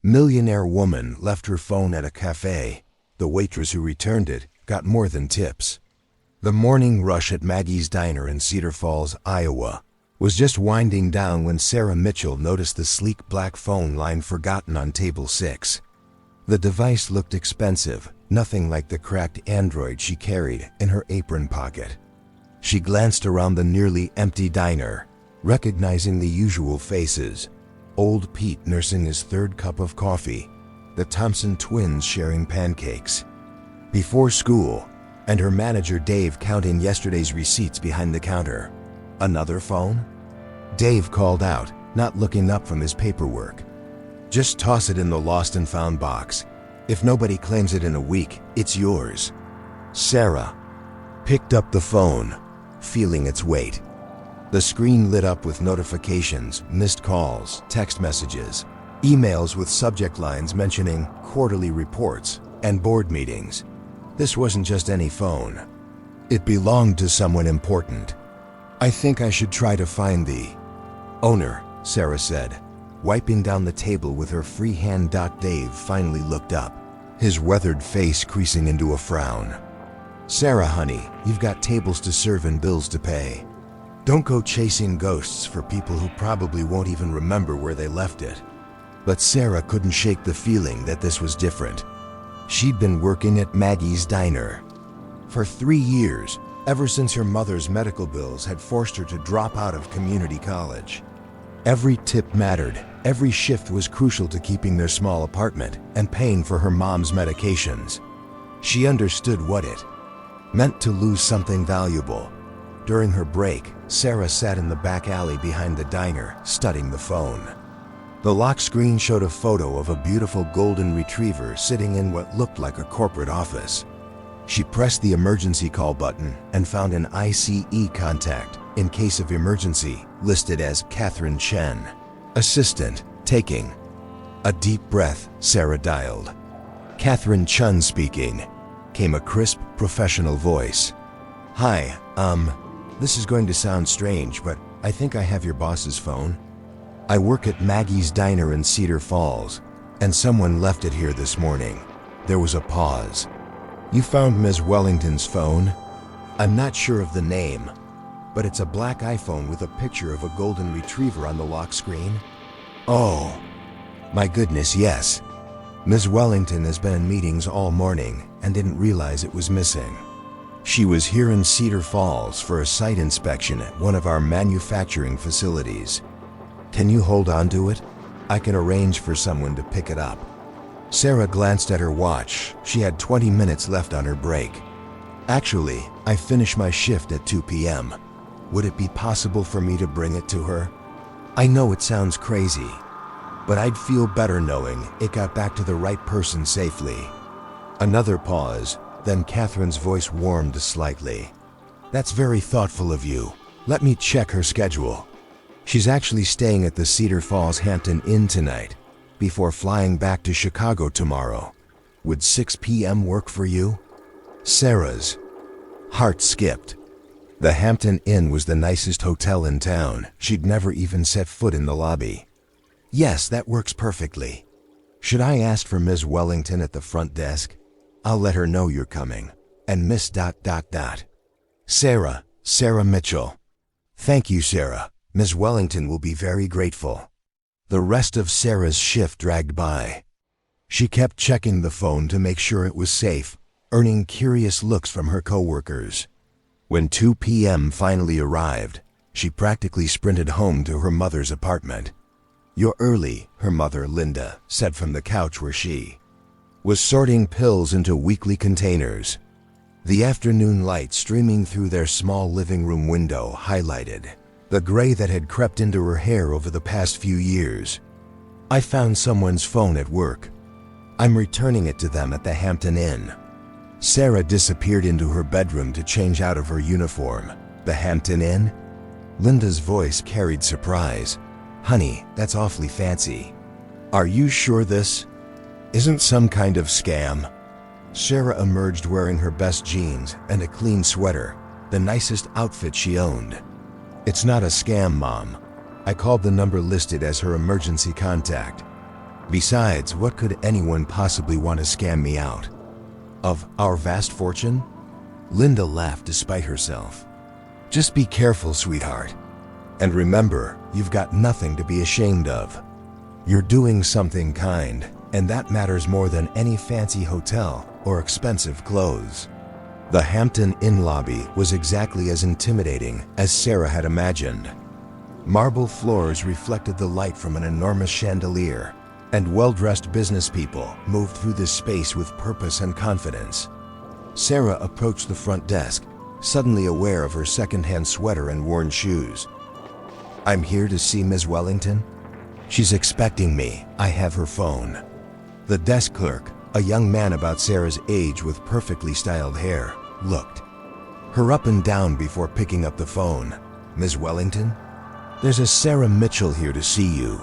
Millionaire woman left her phone at a cafe. The waitress who returned it got more than tips. The morning rush at Maggie's Diner in Cedar Falls, Iowa, was just winding down when Sarah Mitchell noticed the sleek black phone lying forgotten on table 6. The device looked expensive, nothing like the cracked Android she carried in her apron pocket. She glanced around the nearly empty diner, recognizing the usual faces. Old Pete nursing his 3rd cup of coffee, the Thompson twins sharing pancakes before school, and her manager Dave counting yesterday's receipts behind the counter. Another phone? Dave called out, not looking up from his paperwork. Just toss it in the lost and found box. If nobody claims it in a week, it's yours. Sarah picked up the phone, feeling its weight. The screen lit up with notifications, missed calls, text messages, emails with subject lines mentioning quarterly reports and board meetings. This wasn't just any phone. It belonged to someone important. "I think I should try to find the owner," Sarah said, wiping down the table with her free hand. Dave finally looked up, his weathered face creasing into a frown. "Sarah, honey, you've got tables to serve and bills to pay. Don't go chasing ghosts for people who probably won't even remember where they left it." But Sarah couldn't shake the feeling that this was different. She'd been working at Maggie's Diner for 3 years, ever since her mother's medical bills had forced her to drop out of community college. Every tip mattered. Every shift was crucial to keeping their small apartment and paying for her mom's medications. She understood what it meant to lose something valuable. During her break, Sarah sat in the back alley behind the diner, studying the phone. The lock screen showed a photo of a beautiful golden retriever sitting in what looked like a corporate office. She pressed the emergency call button and found an ICE contact, in case of emergency, listed as Catherine Chen. Assistant, taking a deep breath, Sarah dialed. "Catherine Chen speaking," came a crisp, professional voice. "Hi, this is going to sound strange, but I think I have your boss's phone. I work at Maggie's Diner in Cedar Falls, and someone left it here this morning." There was a pause. "You found Ms. Wellington's phone?" "I'm not sure of the name, but it's a black iPhone with a picture of a golden retriever on the lock screen." "Oh, my goodness, yes. Ms. Wellington has been in meetings all morning and didn't realize it was missing. She was here in Cedar Falls for a site inspection at one of our manufacturing facilities. Can you hold on to it? I can arrange for someone to pick it up." Sarah glanced at her watch. She had 20 minutes left on her break. "Actually, I finish my shift at 2 p.m. Would it be possible for me to bring it to her? I know it sounds crazy, but I'd feel better knowing it got back to the right person safely." Another pause, then Catherine's voice warmed slightly. "That's very thoughtful of you. Let me check her schedule. She's actually staying at the Cedar Falls Hampton Inn tonight, before flying back to Chicago tomorrow. Would 6 p.m. work for you?" Sarah's heart skipped. The Hampton Inn was the nicest hotel in town. She'd never even set foot in the lobby. "Yes, that works perfectly. Should I ask for Ms. Wellington at the front desk? I'll let her know you're coming. And Miss ... Sarah Mitchell." "Thank you, Sarah. Ms. Wellington will be very grateful." The rest of Sarah's shift dragged by. She kept checking the phone to make sure it was safe, earning curious looks from her coworkers. When 2 p.m. finally arrived, she practically sprinted home to her mother's apartment. "You're early," her mother, Linda, said from the couch where she was sorting pills into weekly containers. The afternoon light streaming through their small living room window highlighted the gray that had crept into her hair over the past few years. "I found someone's phone at work. I'm returning it to them at the Hampton Inn." Sarah disappeared into her bedroom to change out of her uniform. "The Hampton Inn?" Linda's voice carried surprise. "Honey, that's awfully fancy. Are you sure this isn't some kind of scam?" Sarah emerged wearing her best jeans and a clean sweater, the nicest outfit she owned. "It's not a scam, Mom. I called the number listed as her emergency contact. Besides, what could anyone possibly want to scam me out of our vast fortune? Linda laughed despite herself. Just be careful, sweetheart. And remember, you've got nothing to be ashamed of. You're doing something kind, and that matters more than any fancy hotel or expensive clothes. The Hampton Inn lobby was exactly as intimidating as Sarah had imagined. Marble floors reflected the light from an enormous chandelier, and well-dressed business people moved through this space with purpose and confidence. Sarah approached the front desk, suddenly aware of her second-hand sweater and worn shoes. I'm here to see Ms. Wellington. She's expecting me. I have her phone. The desk clerk, a young man about Sarah's age with perfectly styled hair, looked her up and down before picking up the phone. Ms. Wellington? There's a Sarah Mitchell here to see you.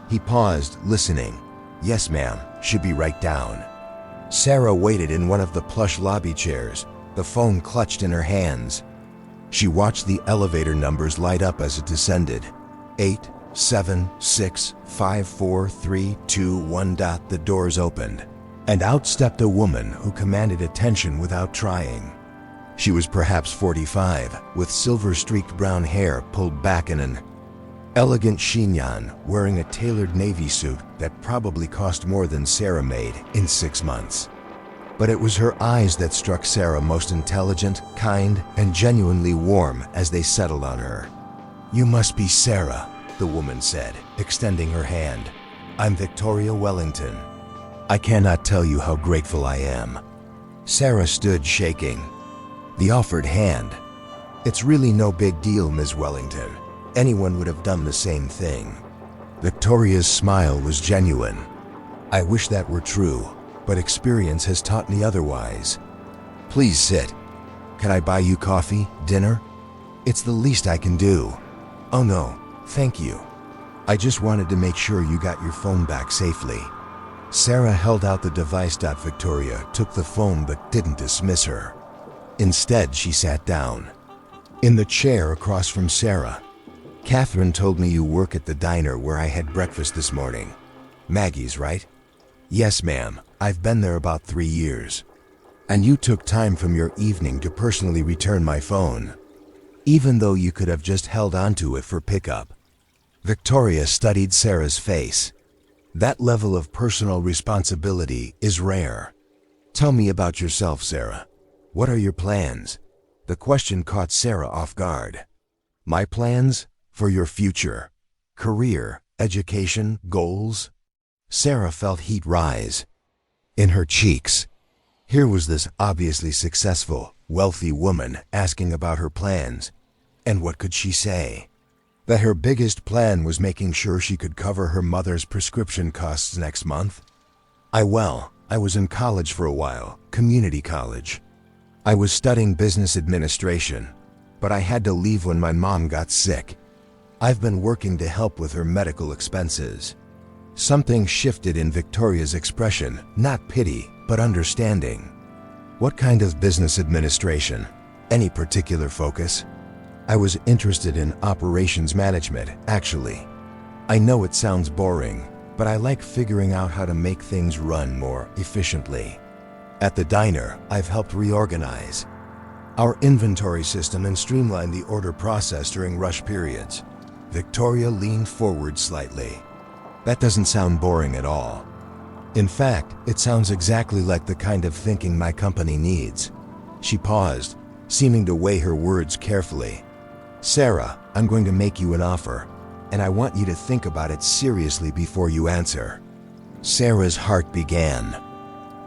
He paused, listening. Yes, ma'am. Should be right down. Sarah waited in one of the plush lobby chairs, the phone clutched in her hands. She watched the elevator numbers light up as it descended. 8, 7, 6, 5, 4, 3, 2, 1. The doors opened, and out stepped a woman who commanded attention without trying. She was perhaps 45, with silver-streaked brown hair pulled back in an elegant chignon, wearing a tailored navy suit that probably cost more than Sarah made in 6 months. But it was her eyes that struck Sarah most intelligent, kind, and genuinely warm as they settled on her. You must be Sarah, the woman said, extending her hand. I'm Victoria Wellington. I cannot tell you how grateful I am. Sarah stood shaking. The offered hand. It's really no big deal, Ms. Wellington. Anyone would have done the same thing. Victoria's smile was genuine. I wish that were true, but experience has taught me otherwise. Please sit. Can I buy you coffee, dinner? It's the least I can do. Oh no, thank you. I just wanted to make sure you got your phone back safely. Sarah held out the device. Victoria took the phone but didn't dismiss her. Instead, she sat down in the chair across from Sarah. Catherine told me you work at the diner where I had breakfast this morning. Maggie's, right? Yes, ma'am. I've been there about 3 years. And you took time from your evening to personally return my phone, even though you could have just held onto it for pickup. Victoria studied Sarah's face. That level of personal responsibility is rare. Tell me about yourself, Sarah. What are your plans? The question caught Sarah off guard. My plans? For your future, career, education, goals? Sarah felt heat rise in her cheeks. Here was this obviously successful, wealthy woman asking about her plans. And what could she say? That her biggest plan was making sure she could cover her mother's prescription costs next month? I was in college for a while, community college. I was studying business administration, but I had to leave when my mom got sick. I've been working to help with her medical expenses. Something shifted in Victoria's expression, not pity, but understanding. What kind of business administration? Any particular focus? I was interested in operations management, actually. I know it sounds boring, but I like figuring out how to make things run more efficiently. At the diner, I've helped reorganize our inventory system and streamline the order process during rush periods. Victoria leaned forward slightly. That doesn't sound boring at all. In fact, it sounds exactly like the kind of thinking my company needs. She paused, seeming to weigh her words carefully. Sarah, I'm going to make you an offer, and I want you to think about it seriously before you answer. Sarah's heart began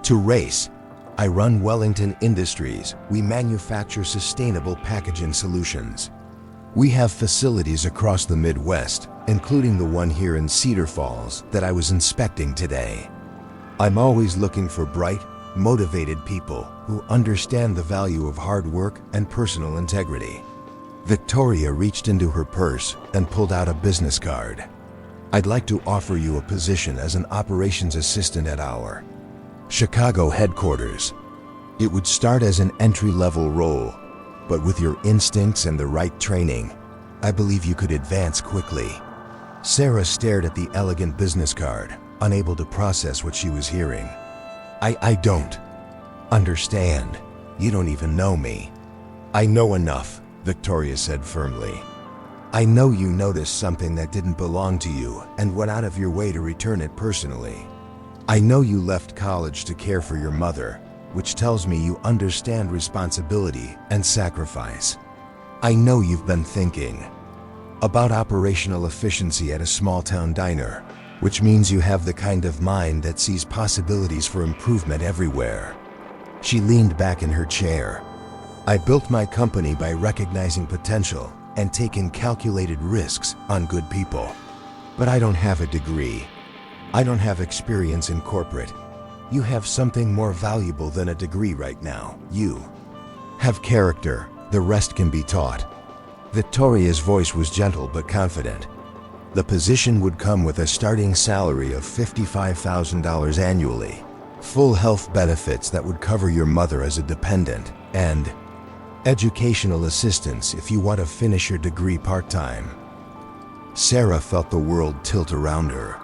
to race. I run Wellington Industries. We manufacture sustainable packaging solutions. We have facilities across the Midwest, including the one here in Cedar Falls that I was inspecting today. I'm always looking for bright, motivated people who understand the value of hard work and personal integrity. Victoria reached into her purse and pulled out a business card. I'd like to offer you a position as an operations assistant at our Chicago headquarters. It would start as an entry-level role, but with your instincts and the right training, I believe you could advance quickly. Sarah stared at the elegant business card. unable to process what she was hearing. I don't understand. You don't even know me. I know enough, Victoria said firmly. I know you noticed something that didn't belong to you and went out of your way to return it personally. I know you left college to care for your mother, which tells me you understand responsibility and sacrifice. I know you've been thinking about operational efficiency at a small-town diner, which means you have the kind of mind that sees possibilities for improvement everywhere. She leaned back in her chair. I built my company by recognizing potential and taking calculated risks on good people. But I don't have a degree. I don't have experience in corporate. You have something more valuable than a degree right now. You have character. The rest can be taught. Victoria's voice was gentle but confident. The position would come with a starting salary of $55,000 annually, full health benefits that would cover your mother as a dependent, and educational assistance if you want to finish your degree part-time. Sarah felt the world tilt around her.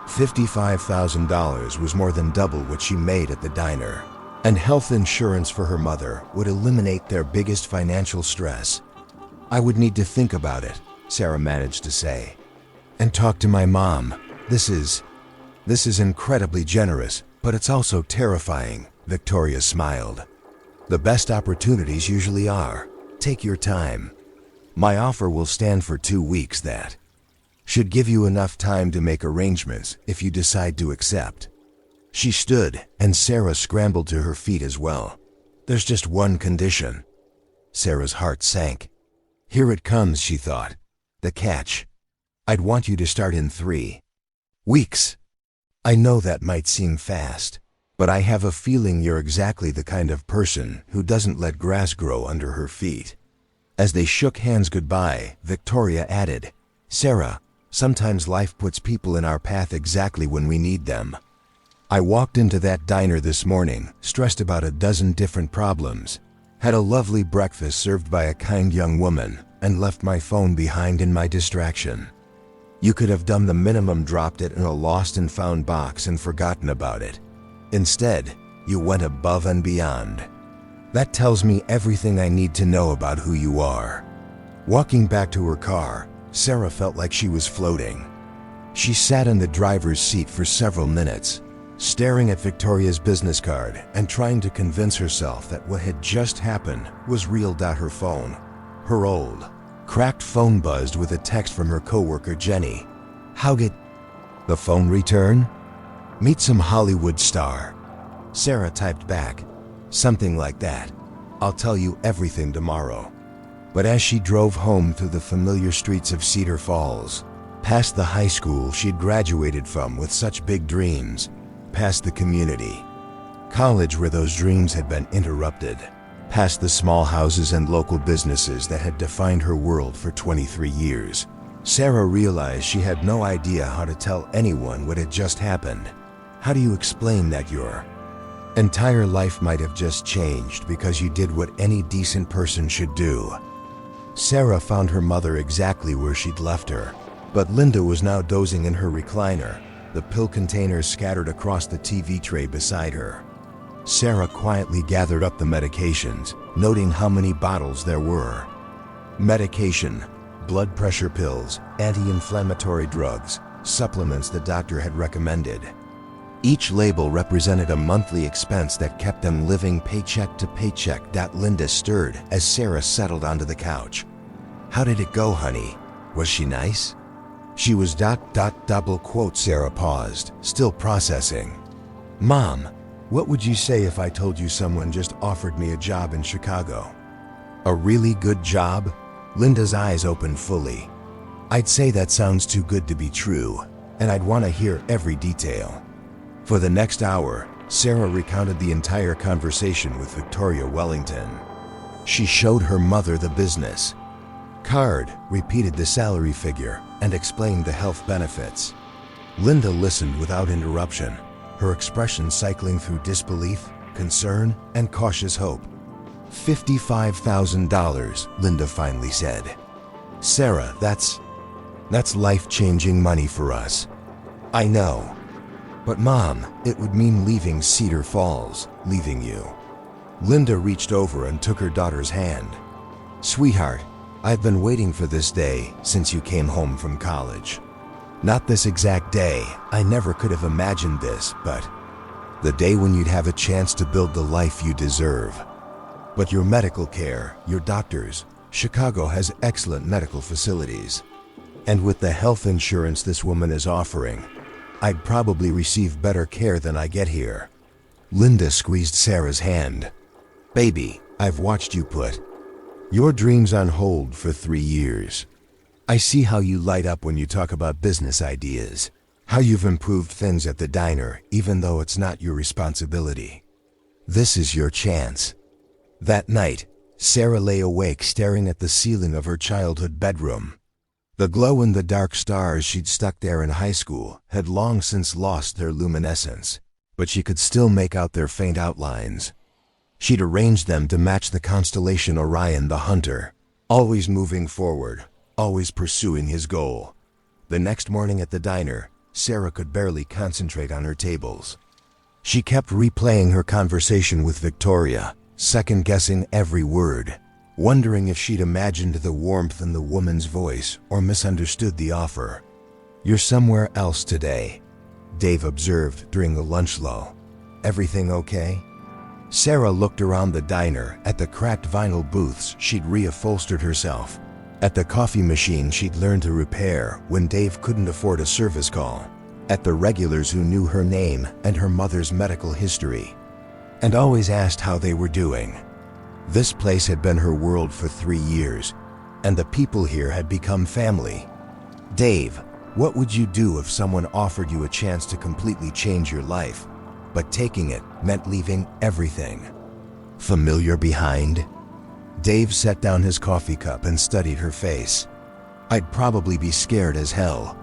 $55,000 was more than double what she made at the diner, and health insurance for her mother would eliminate their biggest financial stress. I would need to think about it, Sarah managed to say, and talk to my mom. This is incredibly generous, but it's also terrifying, Victoria smiled. The best opportunities usually are. Take your time. My offer will stand for 2 weeks. That should give you enough time to make arrangements if you decide to accept. She stood, and Sarah scrambled to her feet as well. There's just one condition. Sarah's heart sank. Here it comes, she thought. The catch. I'd want you to start in 3 weeks. I know that might seem fast, but I have a feeling you're exactly the kind of person who doesn't let grass grow under her feet. As they shook hands goodbye, Victoria added, Sarah, sometimes life puts people in our path exactly when we need them. I walked into that diner this morning, stressed about a dozen different problems, had a lovely breakfast served by a kind young woman, and left my phone behind in my distraction. You could have done the minimum, dropped it in a lost and found box and forgotten about it. Instead, you went above and beyond. That tells me everything I need to know about who you are. Walking back to her car, Sarah felt like she was floating. She sat in the driver's seat for several minutes, staring at Victoria's business card and trying to convince herself that what had just happened was real. Her phone, her old, cracked phone, buzzed with a text from her coworker Jenny. How get the phone return? Meet some Hollywood star. Sarah typed back, something like that. I'll tell you everything tomorrow. But as she drove home through the familiar streets of Cedar Falls, past the high school she'd graduated from with such big dreams, past the community college where those dreams had been interrupted, past the small houses and local businesses that had defined her world for 23 years, Sarah realized she had no idea how to tell anyone what had just happened. How do you explain that your entire life might have just changed because you did what any decent person should do? Sarah found her mother exactly where she'd left her, but Linda was now dozing in her recliner, the pill containers scattered across the TV tray beside her. Sarah quietly gathered up the medications, noting how many bottles there were. Medication, blood pressure pills, anti-inflammatory drugs, supplements the doctor had recommended. Each label represented a monthly expense that kept them living paycheck to paycheck. Linda stirred as Sarah settled onto the couch. How did it go, honey? Was she nice? She was ... double quote. Sarah paused, still processing. Mom, what would you say if I told you someone just offered me a job in Chicago? A really good job? Linda's eyes opened fully. I'd say that sounds too good to be true, and I'd want to hear every detail. For the next hour, Sarah recounted the entire conversation with Victoria Wellington. She showed her mother the business card, repeated the salary figure, and explained the health benefits. Linda listened without interruption, her expression cycling through disbelief, concern, and cautious hope. $55,000, Linda finally said. Sarah, that's life-changing money for us. I know. But Mom, it would mean leaving Cedar Falls, leaving you. Linda reached over and took her daughter's hand. Sweetheart, I've been waiting for this day since you came home from college. Not this exact day, I never could have imagined this, but the day when you'd have a chance to build the life you deserve. But your medical care, your doctors, Chicago has excellent medical facilities. And with the health insurance this woman is offering, I'd probably receive better care than I get here. Linda squeezed Sarah's hand. Baby, I've watched you put your dreams on hold for 3 years. I see how you light up when you talk about business ideas, how you've improved things at the diner even though it's not your responsibility. This is your chance. That night, Sarah lay awake staring at the ceiling of her childhood bedroom. The glow-in-the-dark stars she'd stuck there in high school had long since lost their luminescence, but she could still make out their faint outlines. She'd arranged them to match the constellation Orion the Hunter, always moving forward, always pursuing his goal. The next morning at the diner, Sarah could barely concentrate on her tables. She kept replaying her conversation with Victoria, second-guessing every word, wondering if she'd imagined the warmth in the woman's voice or misunderstood the offer. You're somewhere else today, Dave observed during the lunch lull. Everything okay? Sarah looked around the diner at the cracked vinyl booths she'd reupholstered herself, at the coffee machine she'd learned to repair when Dave couldn't afford a service call, at the regulars who knew her name and her mother's medical history, and always asked how they were doing. This place had been her world for 3 years, and the people here had become family. Dave, what would you do if someone offered you a chance to completely change your life, but taking it meant leaving everything familiar behind? Dave set down his coffee cup and studied her face. I'd probably be scared as hell,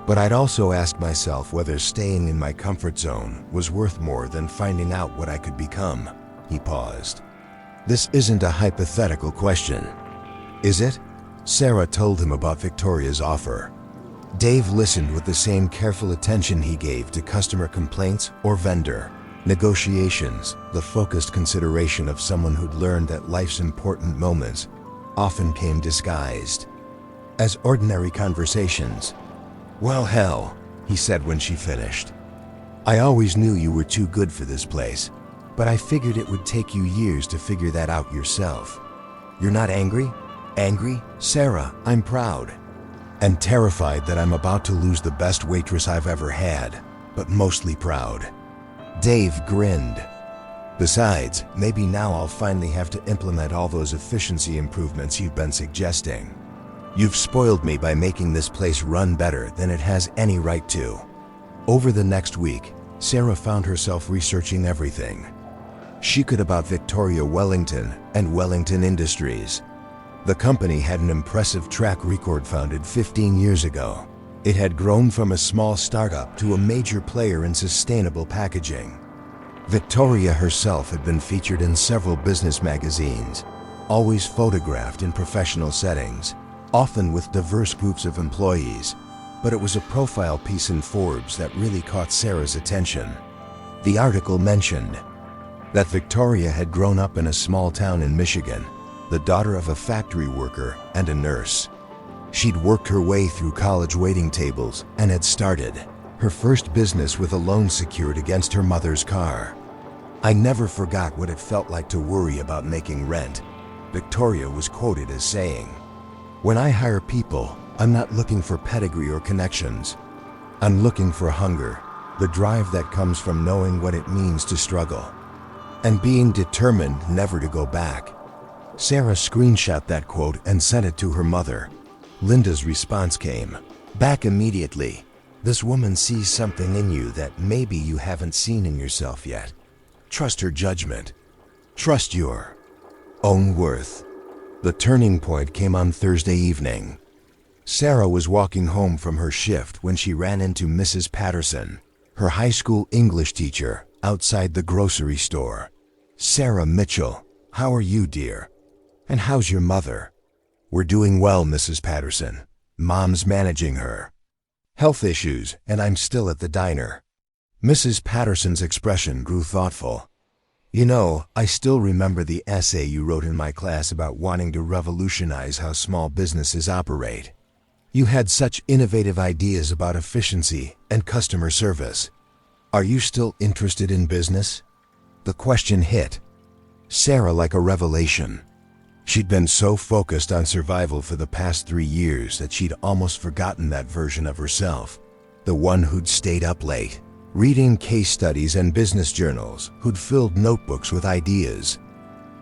but I'd also ask myself whether staying in my comfort zone was worth more than finding out what I could become. He paused. This isn't a hypothetical question, is it? Sarah told him about Victoria's offer. Dave listened with the same careful attention he gave to customer complaints or vendor negotiations, the focused consideration of someone who'd learned that life's important moments often came disguised as ordinary conversations. Well, hell, he said when she finished. I always knew you were too good for this place, but I figured it would take you years to figure that out yourself. You're not angry? Angry? Sarah, I'm proud. And terrified that I'm about to lose the best waitress I've ever had, but mostly proud. Dave grinned. Besides, maybe now I'll finally have to implement all those efficiency improvements you've been suggesting. You've spoiled me by making this place run better than it has any right to. Over the next week, Sarah found herself researching everything she could about Victoria Wellington and Wellington Industries. The company had an impressive track record founded 15 years ago. It had grown from a small startup to a major player in sustainable packaging. Victoria herself had been featured in several business magazines, always photographed in professional settings, often with diverse groups of employees, but it was a profile piece in Forbes that really caught Sarah's attention. The article mentioned that Victoria had grown up in a small town in Michigan, the daughter of a factory worker and a nurse. She'd worked her way through college waiting tables and had started her first business with a loan secured against her mother's car. I never forgot what it felt like to worry about making rent, Victoria was quoted as saying. When I hire people, I'm not looking for pedigree or connections. I'm looking for hunger, the drive that comes from knowing what it means to struggle, and being determined never to go back. Sarah screenshot that quote and sent it to her mother. Linda's response came back immediately. This woman sees something in you that maybe you haven't seen in yourself yet. Trust her judgment. Trust your own worth. The turning point came on Thursday evening. Sarah was walking home from her shift when she ran into Mrs. Patterson, her high school English teacher, outside the grocery store. Sarah Mitchell, how are you, dear? And how's your mother? We're doing well, Mrs. Patterson. Mom's managing her health issues, and I'm still at the diner. Mrs. Patterson's expression grew thoughtful. You know, I still remember the essay you wrote in my class about wanting to revolutionize how small businesses operate. You had such innovative ideas about efficiency and customer service. Are you still interested in business? The question hit Sarah like a revelation. She'd been so focused on survival for the past 3 years that she'd almost forgotten that version of herself, the one who'd stayed up late, reading case studies and business journals, who'd filled notebooks with ideas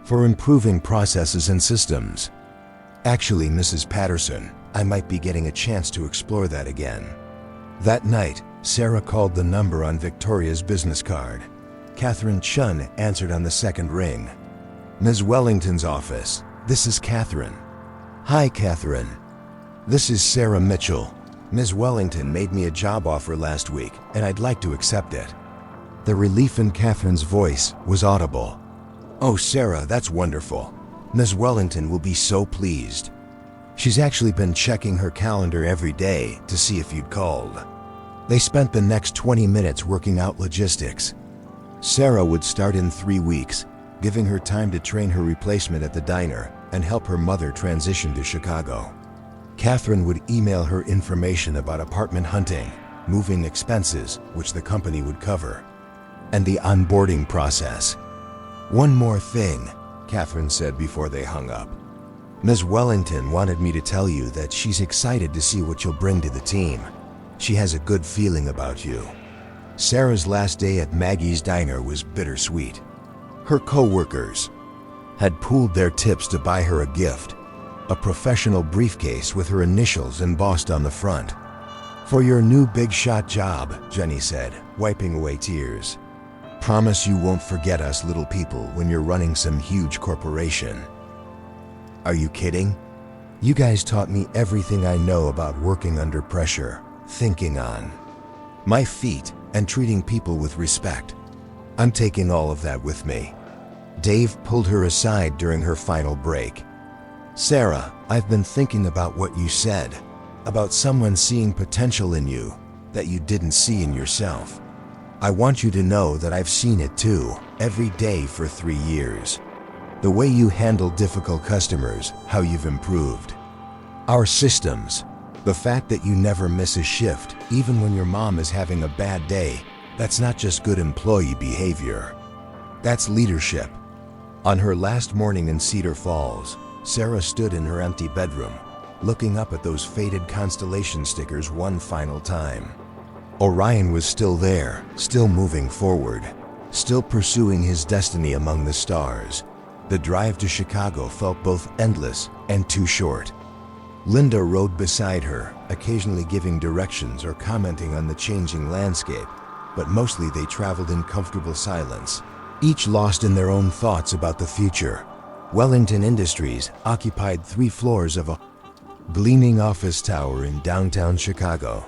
for improving processes and systems. Actually, Mrs. Patterson, I might be getting a chance to explore that again. That night, Sarah called the number on Victoria's business card. Catherine Chun answered on the second ring. Ms. Wellington's office. This is Catherine. Hi, Catherine. This is Sarah Mitchell. Ms. Wellington made me a job offer last week, and I'd like to accept it. The relief in Catherine's voice was audible. Oh, Sarah, that's wonderful. Ms. Wellington will be so pleased. She's actually been checking her calendar every day to see if you'd called. They spent the next 20 minutes working out logistics. Sarah would start in 3 weeks, giving her time to train her replacement at the diner and help her mother transition to Chicago. Catherine would email her information about apartment hunting, moving expenses, which the company would cover, and the onboarding process. One more thing, Catherine said before they hung up. Ms. Wellington wanted me to tell you that she's excited to see what you'll bring to the team. She has a good feeling about you. Sarah's last day at Maggie's Diner was bittersweet. Her co-workers had pooled their tips to buy her a gift, a professional briefcase with her initials embossed on the front. For your new big shot job, Jenny said, wiping away tears. Promise you won't forget us little people when you're running some huge corporation. Are you kidding? You guys taught me everything I know about working under pressure, thinking on my feet, and treating people with respect. I'm taking all of that with me. Dave pulled her aside during her final break. Sarah, I've been thinking about what you said, about someone seeing potential in you that you didn't see in yourself. I want you to know that I've seen it too, every day for 3 years. The way you handle difficult customers, how you've improved. Our systems, the fact that you never miss a shift, even when your mom is having a bad day, that's not just good employee behavior. That's leadership. On her last morning in Cedar Falls, Sarah stood in her empty bedroom, looking up at those faded constellation stickers one final time. Orion was still there, still moving forward, still pursuing his destiny among the stars. The drive to Chicago felt both endless and too short. Linda rode beside her, occasionally giving directions or commenting on the changing landscape, but mostly they traveled in comfortable silence, each lost in their own thoughts about the future. Wellington Industries occupied 3 floors of a gleaming office tower in downtown Chicago.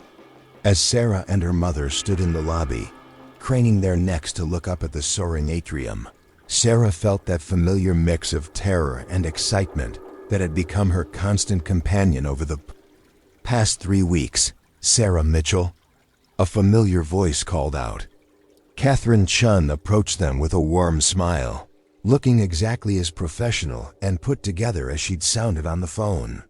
As Sarah and her mother stood in the lobby, craning their necks to look up at the soaring atrium, Sarah felt that familiar mix of terror and excitement that had become her constant companion over the past 3 weeks. Sarah Mitchell? A familiar voice called out. Catherine Chun approached them with a warm smile, looking exactly as professional and put together as she'd sounded on the phone.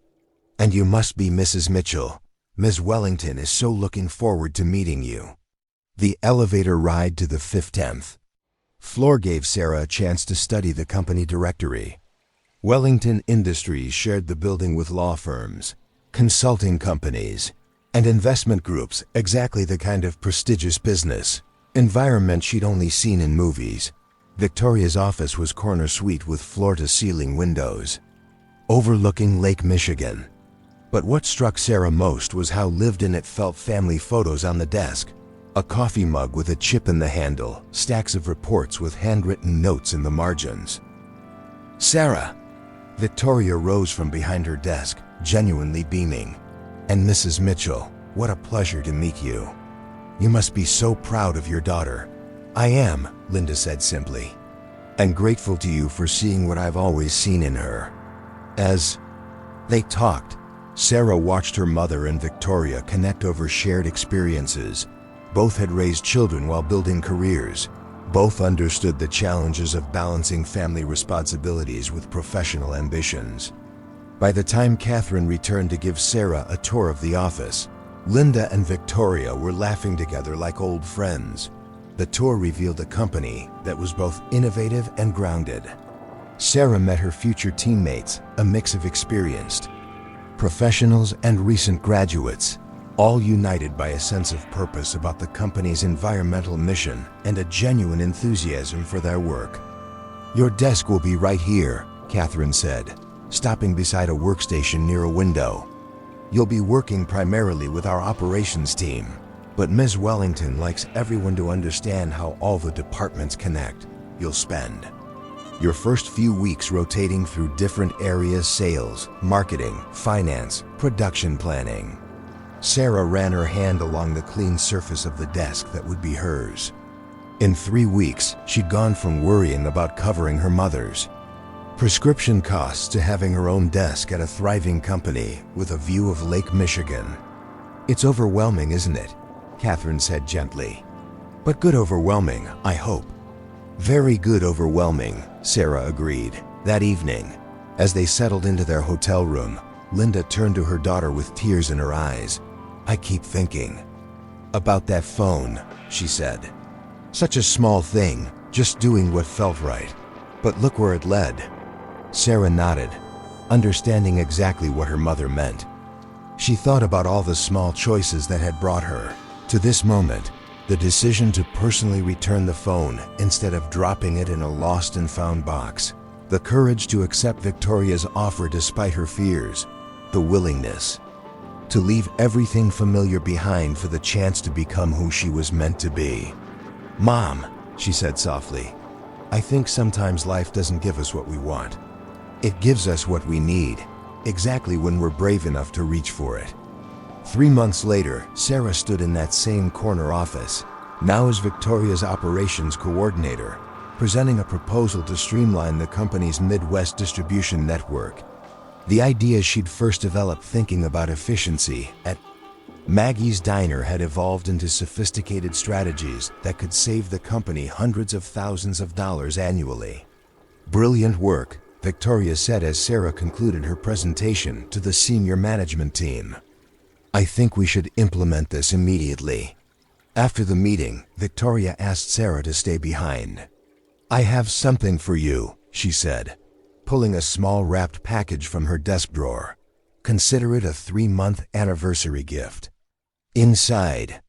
And you must be Mrs. Mitchell. Ms. Wellington is so looking forward to meeting you. The elevator ride to the 10th floor gave Sarah a chance to study the company directory. Wellington Industries shared the building with law firms, consulting companies, and investment groups, exactly the kind of prestigious business environment she'd only seen in movies. Victoria's office was corner suite with floor-to-ceiling windows, overlooking Lake Michigan. But what struck Sarah most was how lived-in it felt. Family photos on the desk, a coffee mug with a chip in the handle, stacks of reports with handwritten notes in the margins. Sarah! Victoria rose from behind her desk, genuinely beaming. And Mrs. Mitchell, what a pleasure to meet you. You must be so proud of your daughter. I am, Linda said simply, and grateful to you for seeing what I've always seen in her. As they talked, Sarah watched her mother and Victoria connect over shared experiences, Both had raised children while building careers. Both understood the challenges of balancing family responsibilities with professional ambitions. By the time Catherine returned to give Sarah a tour of the office, Linda and Victoria were laughing together like old friends. The tour revealed a company that was both innovative and grounded. Sarah met her future teammates, a mix of experienced professionals and recent graduates, all united by a sense of purpose about the company's environmental mission and a genuine enthusiasm for their work. "Your desk will be right here," Catherine said, stopping beside a workstation near a window. "You'll be working primarily with our operations team, but Ms. Wellington likes everyone to understand how all the departments connect. You'll spend your first few weeks rotating through different areas: sales, marketing, finance, production planning." Sarah ran her hand along the clean surface of the desk that would be hers. In 3 weeks, she'd gone from worrying about covering her mother's prescription costs to having her own desk at a thriving company with a view of Lake Michigan. "It's overwhelming, isn't it?" Catherine said gently. "But good overwhelming, I hope." "Very good overwhelming," Sarah agreed. That evening, as they settled into their hotel room, Linda turned to her daughter with tears in her eyes. "I keep thinking about that phone," she said. "Such a small thing, just doing what felt right. But look where it led." Sarah nodded, understanding exactly what her mother meant. She thought about all the small choices that had brought her to this moment. The decision to personally return the phone instead of dropping it in a lost and found box. The courage to accept Victoria's offer despite her fears. The willingness to leave everything familiar behind for the chance to become who she was meant to be. "Mom," she said softly, "I think sometimes life doesn't give us what we want. It gives us what we need, exactly when we're brave enough to reach for it." 3 months later, Sarah stood in that same corner office, now as Victoria's operations coordinator, presenting a proposal to streamline the company's Midwest distribution network. The ideas she'd first developed thinking about efficiency at Maggie's Diner had evolved into sophisticated strategies that could save the company hundreds of thousands of dollars annually. "Brilliant work," Victoria said as Sarah concluded her presentation to the senior management team. "I think we should implement this immediately." After the meeting, Victoria asked Sarah to stay behind. "I have something for you," she said, pulling a small wrapped package from her desk drawer. "Consider it a 3-month anniversary gift." Inside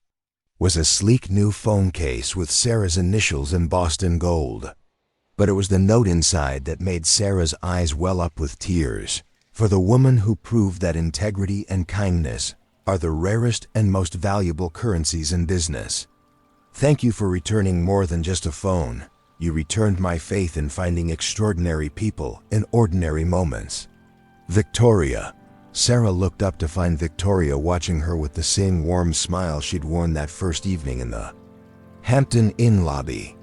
was a sleek new phone case with Sarah's initials embossed in gold. But it was the note inside that made Sarah's eyes well up with tears. "For the woman who proved that integrity and kindness are the rarest and most valuable currencies in business. Thank you for returning more than just a phone. You returned my faith in finding extraordinary people in ordinary moments. Victoria." Sarah looked up to find Victoria watching her with the same warm smile she'd worn that first evening in the Hampton Inn lobby.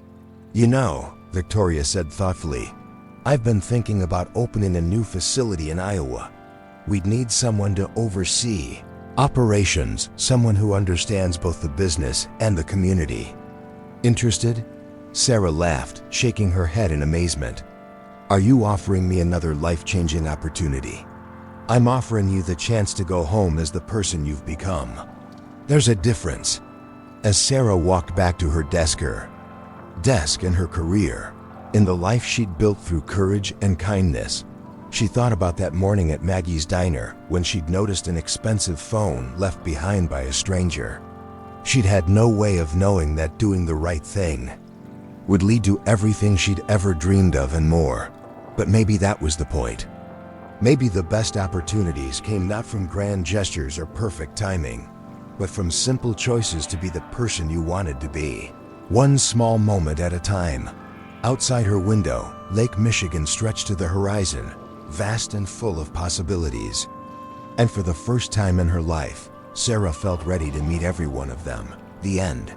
"You know," Victoria said thoughtfully, "I've been thinking about opening a new facility in Iowa. We'd need someone to oversee operations, someone who understands both the business and the community. Interested?" Sarah laughed, shaking her head in amazement. "Are you offering me another life-changing opportunity?" "I'm offering you the chance to go home as the person you've become. There's a difference." As Sarah walked back to her desk in her career, in the life she'd built through courage and kindness, she thought about that morning at Maggie's Diner when she'd noticed an expensive phone left behind by a stranger. She'd had no way of knowing that doing the right thing would lead to everything she'd ever dreamed of and more. But maybe that was the point. Maybe the best opportunities came not from grand gestures or perfect timing, but from simple choices to be the person you wanted to be. One small moment at a time. Outside her window, Lake Michigan stretched to the horizon, vast and full of possibilities. And for the first time in her life, Sarah felt ready to meet every one of them. The end.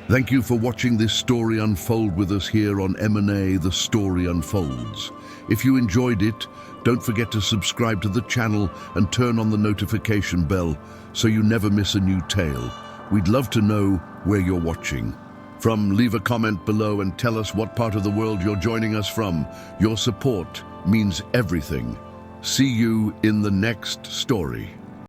Thank you for watching this story unfold with us here on M&A The Story Unfolds. If you enjoyed it, don't forget to subscribe to the channel and turn on the notification bell so you never miss a new tale. We'd love to know where you're watching. Leave a comment below and tell us what part of the world you're joining us from. Your support means everything. See you in the next story.